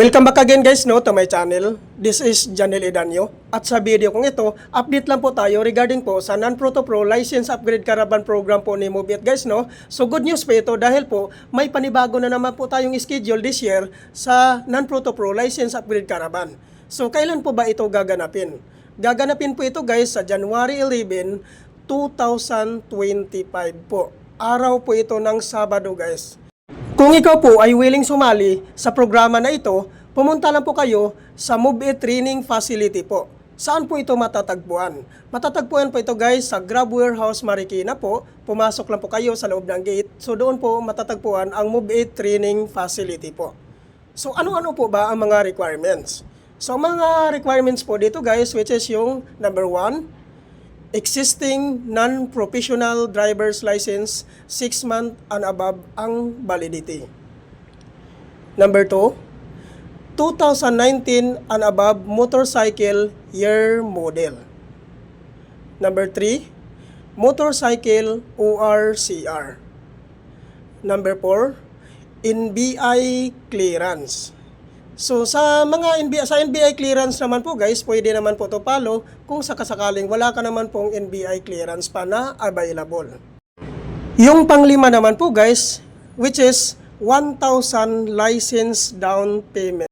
Welcome back again guys to my channel. This is Janel Edanyo. At sa video kong ito, update lang po tayo regarding po sa Non-Proto Pro License Upgrade Caravan Program po ni Mobiet guys So good news po ito dahil po may panibago na naman po tayong schedule this year sa Non-Proto Pro License Upgrade Caravan. So kailan po ba ito gaganapin? Gaganapin po ito guys sa January 11, 2025 po. Araw po ito ng Sabado guys. Kung ikaw po ay willing sumali sa programa na ito, pumunta lang po kayo sa Mobiet Training Facility po. Saan po ito matatagpuan? Matatagpuan po ito guys sa Grab Warehouse Marikina po. Pumasok lang po kayo sa loob ng gate. So doon po matatagpuan ang Mobiet Training Facility po. So ano-ano po ba ang mga requirements? So mga requirements po dito guys, which is yung number 1, existing non-professional driver's license 6 months and above ang validity. Number 2, 2019 and above motorcycle year model. Number 3, motorcycle ORCR. Number 4, NBI clearance. So sa mga NBI clearance naman po guys, pwede naman po to follow kung sakasakaling wala ka naman pong NBI clearance pa na available. Yung panglima naman po guys, which is 1,000 license down payment.